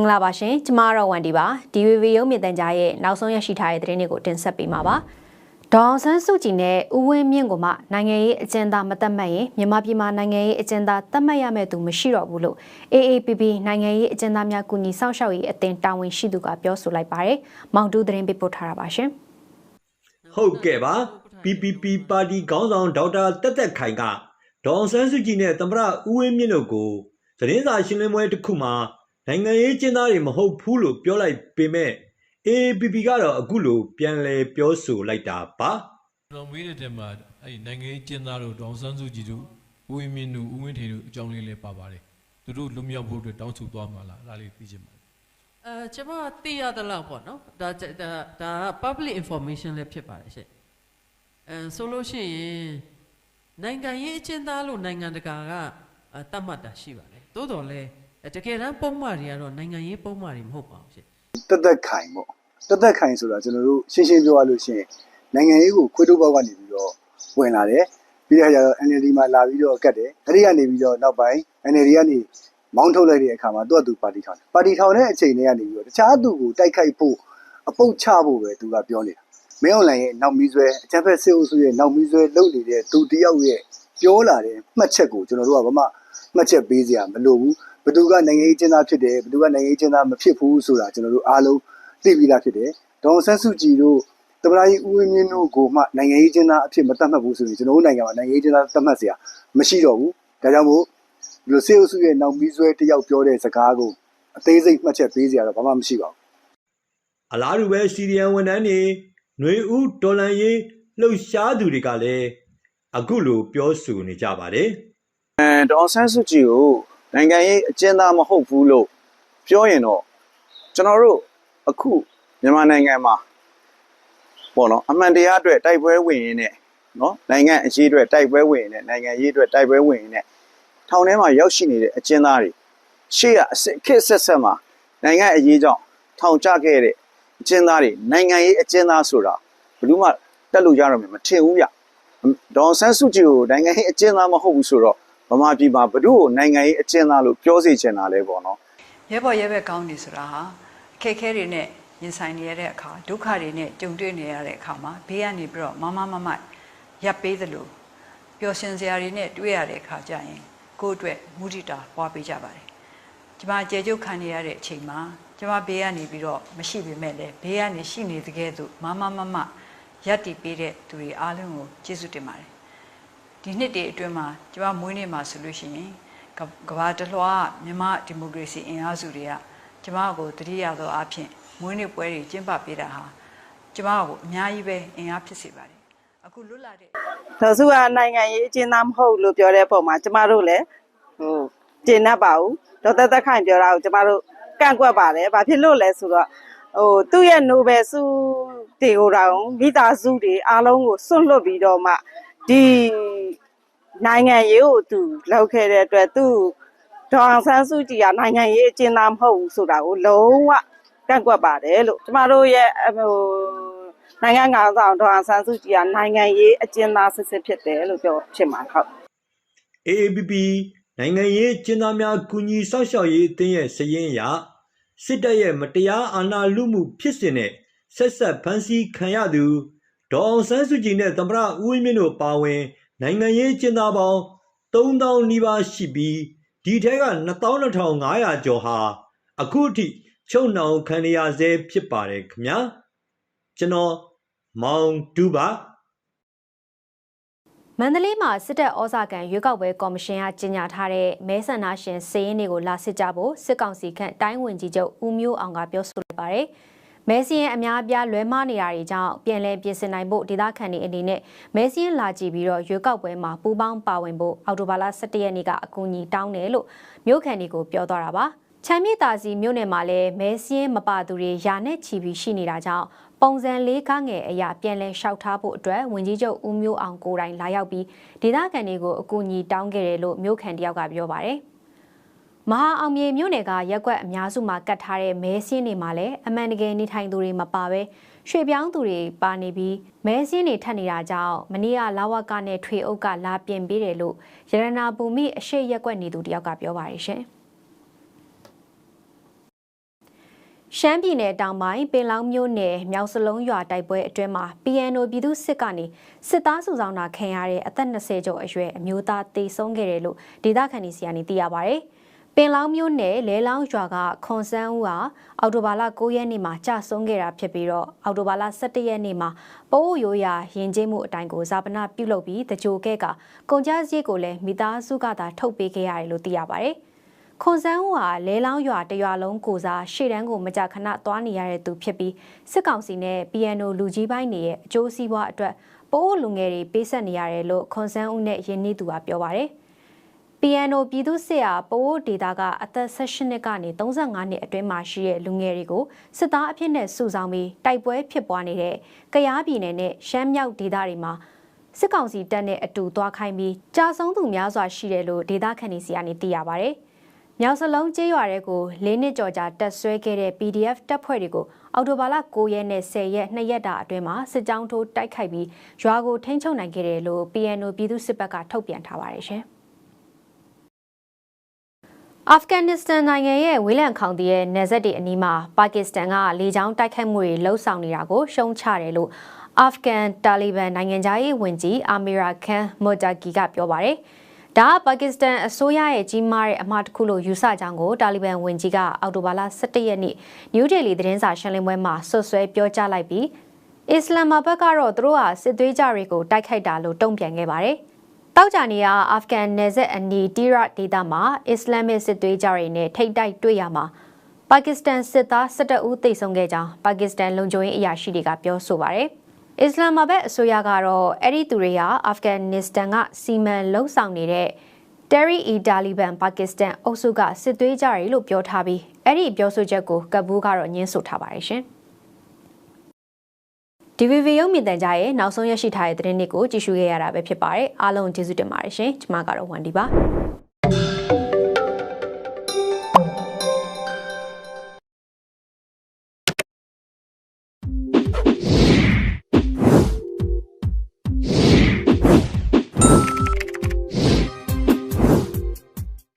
မင်္ဂလာပါရှင်ကျမတော့ဝန်ဒီပါ DVB ရုပ်မြင်သံကြားရဲ့နောက်ဆုံးရရှိထားတဲ့သတင်းတွေကိုတင်ဆက်ပေးမှာပါဒေါအောင်ဆန်းစုကြည်နဲ့ဦးဝင်းမြင့်ကိုမှနိုင်ငံရေးအကျဉ်းသားမသက်မှတ်ရင်မြန်မာပြည်မှာနိုင်ငံရေးအကျဉ်းသားသတ်မှတ်ရမယ့်သူမရှိတော့ဘူးလို့ AAPP နိုင်ငံရေးအကျဉ်းသားများကူညီစောင့်ရှောက်ရေးအသင်းတာဝန်ရှိသူကပြောဆိုလိုက်ပါတယ်မောင်တူသတင်းပေးပို့ထားတာပါရှင်ဟုတ်ကဲ့ပါ PPP ပါတီခေါင်းဆောင်ဒေါက်တာတက်တက်ခိုင်ကဒေါအောင်ဆန်းစုကြည်နဲ့သမ္မတဦးဝင်းမြင့်တို့ကိုသတင်းစာရှင်းလင်းပွဲတစ်ခုမှာနိုင်ငံရေးကျင်းသားတွေမဟုတ်ဘူးလို့ပြောလိုက်ပေမဲ့ AAPP ကတော့အခုလိုပြန်လည်ပြောဆိုလိုက်တာပါကျွန်တော်မေးတဲ့တဲမှာအဲ့နိုင်ငံရေးကျင်းသားတို့ဒေါအောင်ဆန်းစုကြည်တို့ဦးဝင်းမြင့်တို့ဦးဝင်းထေတို့အကြောင်းလေးလည်းပါပါတယ်သူတို့လွတ်မြောက်ဖို့အတွက်တောင်းဆိုသွားမှာလားဒါလေးသိချင်ပါတယ်ကျွန်မသိရသလောက်ပေါ့နော်ဒါ public information လည်းဖြစ်ပါတယ်ရှင့်ဆိုလို့ရှိရင်နိုင်ငံရေးအကျဉ်းသားလို့နိုင်ငံတကာကသတ်မှတ်တာရှိပါတယ်သို့တော်လည်းတကယ်တမ်းပုံမှန်တွေကတော့နိုင်ငံရေးပုံမှန်တွေမဟုတ်ပါဘူးရှင့်တက်တက်ခိုင်ပေါ့တက်တက်ခိုင်ဆိုတာကျွန်တော်တို့ရှင်းရှင်းပြောရလို့ရှိရင်နိုင်ငံရေးကိုခွေးထုတ်ပေါက်ကနေပြီးတော့ဝင်လာတယ်ပြီးတော့ကျတော့ NLD မှာလာပြီးတော့ကတ်တယ်အဲ့ဒီကနေပြီးတော့နောက်ပိုင်း NLD ကနေမောင်းထုတ်လိုက်တဲ့အခါမှာသူ့ပါတီထောင်တယ်ပါတီထောင်တဲ့အချိန်တွေကနေပြီးတော့တခြားသူကိုတိုက်ခိုက်ဖို့အပုတ်ချဖို့ပဲသူကပြောနေတာမင်းအောင်လှိုင်ရဲ့နောက်မီးဆွဲအချမ်းဖက်စစ်အုပ်စုရဲ့နောက်မီးဆွဲလုပ်နေတဲ့သူတယောက်ရဲ့ပြောလာတဲ့မှတ်ချက်ကိုကျွန်တော်တို့ကဘာမှမှတ်ချက်ပေးစရာမလိုဘူးဘသူကနိုင်ငံရေးကျင်းသားဖြစ်တယ်ဘသူကနိုင်ငံရေးကျင်းသားမဖြစ်ဘူးဆိုတာကျွန်တော်တို့အားလုံးသိပြီးသားဖြစ်တယ်ဒေါအောင်ဆန်းစုကြည်တို့သမ္မတကြီးဦးဝင်းမြင့်တို့ကိုမှနိုင်ငံရေးကျင်းသားအဖြစ်မသတ်မှတ်ဘူးဆိုရင်ကျွန်တော်တို့နိုင်ငံမှာနိုင်ငံရေးကျင်းသားသတ်မှတ်စရာမရှိတော့ဘူးဒါကြောင့်မို့ဒီလိုစစ်အုပ်စုရဲ့နောက်မီးဆွဲတယောက်ပြောတဲ့စကားကိုအသေးစိတ်မှတ်ချက်ပေးစရာတော့ဘာမှမရှိပါဘူးအလားတူပဲစီရီယံဝန်ထမ်းတွေຫນွေဦးဒေါ်လန်ရေးလှုပ်ရှားသူတွေကလည်းအခုလိုပြောဆိုနေကြပါတယ်ဒေါအောင်ဆန်းစုကြည်ကိုနိုင်ငံရေးအကျဉ်းသားမဟုတ်ဘူးလို့ပြောရင်တော့ကျွန်တော်တို့အခုမြန်မာနိုင်ငံမှာပေါ့နော်အမှန်တရားအတွက်တိုက်ပွဲဝင်ရင်းနဲ့နော်နိုင်ငံအရေးအတွက်တိုက်ပွဲဝင်ရင်းနဲ့နိုင်ငံရေးအတွက်တိုက်ပွဲဝင်ရင်းနဲ့ထောင်ထဲမှာရောက်ရှိနေတဲ့အကျဉ်းသားတွေရှေ့ကအစစ်ခစ်ဆက်ဆက်မှာနိုင်ငံအရေးကြောင့်ထောင်ကျခဲ့တဲ့အကျဉ်းသားတွေနိုင်ငံရေးအကျဉ်းသားဆိုတာဘယ်သူမှတက်လို့ရတော့မှမထင်ဘူးဗျဒေါအောင်ဆန်းစုကြည်ကိုနိုင်ငံရေးအကျဉ်းသားမဟုတ်ဘူးဆိုတော့ဗမာပြည်မှာဘယ်သူ့ကိုနိုင်ငံရေးအကျဉ်းသားလို့ပြောစီချင်တာလဲပေါ့နော်ရဲဘော်ရဲဘက်ကောင်းနေဆိုတာဟာအခက်အခဲတွေနဲ့ရင်ဆိုင်နေရတဲ့အခါဒုက္ခတွေနဲ့ကြုံတွေ့နေရတဲ့အခါမှာဘေးကနေပြီးတော့မရပ်ပေးသလိုပျော်ရွှင်စရာတွေနဲ့တွေ့ရတဲ့အခါကျရင်ကိုယ့်အတွက်မုဒိတာပွားပေးကြပါတယ်ကျွန်မကြေကျုပ်ခံနေရတဲ့အချိန်မှာကျွန်မဘေးကနေပြီးတော့မရှိပေမဲ့လည်းဘေးကနေရှိနေတကယ်ဆိုမရပ်တည်ပေးတဲ့သူတွေအားလုံးကိုကျေးဇူးတင်ပါတယ်ဒီနှစ်တည်းအတွင်းမှာကျွန်မမွေးနေ့မှာဆိုလို့ရှိရင်ကဘာတလွှားမြန်မာဒီမိုကရေစီအင်အားစုတွေကကျွန်မကိုတတိယသောအဖြစ်မွေးနေ့ပွဲတွေကျင်းပပေးတာဟာကျွန်မကိုအများကြီးပဲအင်အားဖြစ်စေပါတယ်အခုလွတ်လာတဲ့ဒေါ်စုကနိုင်ငံရေးအကျဉ်းသားမဟုတ်လို့ပြောတဲ့ပုံမှာကျမတို့လည်းကျင့်တတ်ပါဘူးဒေါက်တာသက်ခိုင်ပြောတာကိုကျမတို့ကန့်ကွက်ပါတယ်ဘာဖြစ်လို့လဲဆိုတော့သူ့ရဲ့ Nobel ဆုတွေကိုတောင်မိသားစုတွေအားလုံးကိုစွန့်လွတ်ပြီးတော့မှဒီနိုင်ငံရေးကိုသူလောက်ခဲ့တဲ့အတွက်သူဒေါအောင်ဆန်းစုကြည်ကနိုင်ငံရေးအကျဉ်းသားမဟုတ်ဘူးဆိုတာကိုလုံးဝကန့်ကွက်ပါတယ်လို့ကျမတို့ရဲ့နိုင်ငံကောင်ဆောင်ဒေါအောင်ဆန်းစုကြည်ကနိုင်ငံရေးအကျဉ်းသားစစ်ဖြစ်တယ်လို့ပြောဖြစ်မှာဟုတ် AAPP နိုင်ငံရေးကျင်းသားများကူညီစောင့်ရှောက်ရေးအသင်းရဲ့စရင်းအရစစ်တပ်ရဲ့မတရားအာဏာလုမှုဖြစ်စဉ်နဲ့ဆက်ဆက်ဖမ်းဆီးခံရသူဒေါအောင်ဆန်းစုကြည်နဲ့သမ္မတဦးဝင်းမြင့်တို့ပါဝင်နိုင်ငံရေးကျင်းသားပေါင်း3000နီးပါးရှိပြီးဒီထဲက22,500ကျော်ဟာအခုထိချုပ်နှောင်ခံရဆဲဖြစ်ပါတယ်ခင်ဗျာကျွန်တော်မောင်တူပါမန္တလေးမှာစစ်တပ်ဩဇာခံရွေးကောက်ပွဲကော်မရှင်ကကြေညာထားတဲ့မဲဆန္ဒရှင်စည်ရင်းတွေကိုလာစစ်ကြဖို့စစ်ကောင်စီခန့်တိုင်းဝန်ကြီးချုပ်ဦးမျိုးအောင်ကပြောဆိုလိုက်ပါတယ်။မဲစင်းအများအပြားလွဲမှားနေတာတွေကြောင့်ပြန်လည်ပြင်ဆင်နိုင်ဖို့ဒေသခံတွေအနေနဲ့မဲစင်းလာကြည့်ပြီးတော့ရွေးကောက်ပွဲမှာပူးပေါင်းပါဝင်ဖို့အောက်တိုဘာလ17ရက်နေ့ကအကူအညီတောင်းတယ်လို့မြို့ခံတွေကိုပြောသွားတာပါ။ချမ်းမြေသာစီမြို့နယ်မှာလည်းမဲစင်းမပါသူတွေယာနဲ့ချီပြီးရှိနေတာကြောင့်ပုံစံလေးကားငယ်အရာပြန်လည်လျှောက်ထားဖို့အတွက်ဝန်ကြီးချုပ်ဦးမျိုးအောင်ကိုယ်တိုင်လာရောက်ပြီးဒေသခံတွေကိုအကူအညီတောင်းခဲ့တယ်လို့မြို့ခံတယောက်ကပြောပါတယ်။မဟာအောင်မြေမြို့နယ်ကရက်ကွက်အများစုမှာကတ်ထားတဲ့မဲစင်းတွေမှာလည်းအမှန်တကယ်နေထိုင်သူတွေမပါဘဲရွှေပြောင်းသူတွေပါနေပြီးမဲစင်းတွေထပ်နေတာကြောင့်မနေ့ကလာဝကနဲ့ထွေအုပ်ကလာပြင်ပေးတယ်လို့ရတနာဘူမိအရှိရက်ကွက်နေသူတယောက်ကပြောပါတယ်ရှင်။ ရှမ်းပြည်နယ်တောင်ပိုင်းပင်လောင်းမြို့နယ်မြောက်စလုံးရွာတိုက်ပွဲအတွင်းမှာ PNO ပြည်သူစစ်ကနေစစ်သားစုဆောင်တာခံရတဲ့အသက်20ကျော်အရွယ်အမျိုးသားတေဆုံးခဲ့တယ်လို့ဒေသခံတွေစီကနေသိရပါဗျ။ပင်လောင်းမြို့နယ်လဲလောင်းရွာကခွန်စန်းဦးဟာအော်တိုဘာလ9ရက်နေ့မှာကြာဆုံးခဲ့တာဖြစ်ပြီးတော့အော်တိုဘာလ17ရက်နေ့မှာပိုးရိုးရာရင်ကျေးမှုအတိုင်းကိုဇာပနာပြုလုပ်ပြီးတကြိုကဲကကုန်ကြစရိတ်ကိုလည်းမိသားစုကသာထုတ်ပေးခဲ့ရတယ်လို့သိရပါဗျ။ခွန်စန်းဦးဟာလဲလောင်းရွာတရွာလုံးကိုစားရှေ့တန်းကိုမကြခဏသွားနေရတဲ့သူဖြစ်ပြီးစစ်ကောင်စီနဲ့ PNO လူကြီးပိုင်းတွေရဲ့အကျိုးစီးပွားအတွက်ပိုးလူငယ်တွေပေးဆက်နေရတယ်လို့ခွန်စန်းဦးနဲ့ရင်းနှီးသူကပြောပါတယ်။ PNO ပြည်သူစစ်ဟာပိုးဒေတာကအသက်18နှစ်ကနေ35နှစ်အတွင်းမှာရှိတဲ့လူငယ်တွေကိုစစ်သားအဖြစ်နဲ့စုဆောင်းပြီးတိုက်ပွဲဖြစ်ပွားနေတဲ့ကယားပြည်နယ်နဲ့ရှမ်းမြောက်ဒေသတွေမှာစစ်ကောင်စီတပ်နဲ့အတူသွားခိုင်းပြီးကြာဆုံးသူများစွာရှိတယ်လို့ဒေသခံတွေစီကနေသိရပါဗျ။မြောက်စလုံးကျေးရွာတွေကို၄နှစ်ကျော်ကြာတက်ဆွဲခဲ့တဲ့ PDF တပ်ဖွဲ့တွေကိုအော်တိုဘာလ9ရက်နဲ့10ရက်2ရက်တာအတွင်းမှာစစ်ကြောင်းထိုးတိုက်ခိုက်ပြီးရွာကိုထိန်းချုပ်နိုင်ခဲ့တယ်လို့ PNO ပြည်သူစစ်ဘက်ကထုတ်ပြန်ထားပါတယ်ရှင်။အာဖဂန်နစ္စတန်နိုင်ငံရဲ့ဝေးလံခေါင်တီရဲ့နယ်စပ်တွေအနီးမှာပါကစ္စတန်ကလေကြောင်းတိုက်ခိုက်မှုတွေလှုံ့ဆော်နေတာကိုရှုံချတယ်လို့အာဖဂန်တာလီဘန်နိုင်ငံသားရေးဝန်ကြီးအာမီရာခန်မိုတာကီကပြောပါတယ်။ဒါပါကစ္စတန်အစိုးရရဲ့ကြီးမားတဲ့အမှားတစ်ခုလို့ယူဆကြောင်းကိုတာလီဘန်ဝန်ကြီးကအောက်တိုဘာလ17ရက်နေ့နယူးဒေလီသတင်းစာရှင်းလင်းပွဲမှာဆွဆွဲပြောကြားလိုက်ပြီးအစ္စလာမ်ဘတ်ကတော့သူတို့ဟာစစ်သွေးကြတွေကိုတိုက်ခိုက်တာလို့တုံ့ပြန်ခဲ့ပါတယ်။တောက်ကြနေကအာဖဂန်နယ်စပ်အနီးတီရာဒေသမှာအစ္စလာမစ်စစ်သွေးကြတွေနဲ့ထိပ်တိုက်တွေ့ရမှာပါကစ္စတန်စစ်သား12ဦးသေဆုံးခဲ့ကြောင်းပါကစ္စတန်လုံခြုံရေးအရာရှိတွေကပြောဆိုပါတယ်။အစ္စလာမ်ဘတ်အစိုးရကတော့အဲ့ဒီသူတွေဟာအာဖဂန်နစ္စတန်ကစီမံလုံဆောင်နေတဲ့ Tehrik-e-Taliban ပါကစ္စတန်အုပ်စုကစစ်သွေးကြတွေလို့ပြောထားပြီးအဲ့ဒီပြောဆိုချက်ကိုကဘူးကတော့ညှင်းဆိုထားပါတယ်ရှင်။ DVB ရုပ်မြင်သံကြားရဲ့နောက်ဆုံးရရှိထားတဲ့သတင်းတွေကိုကြည့်ရှုခဲ့ရတာပဲဖြစ်ပါတယ်အားလုံးကျေးဇူးတင်ပါတယ်ရှင်ကျွန်မကတော့ဝန်ဒီပါ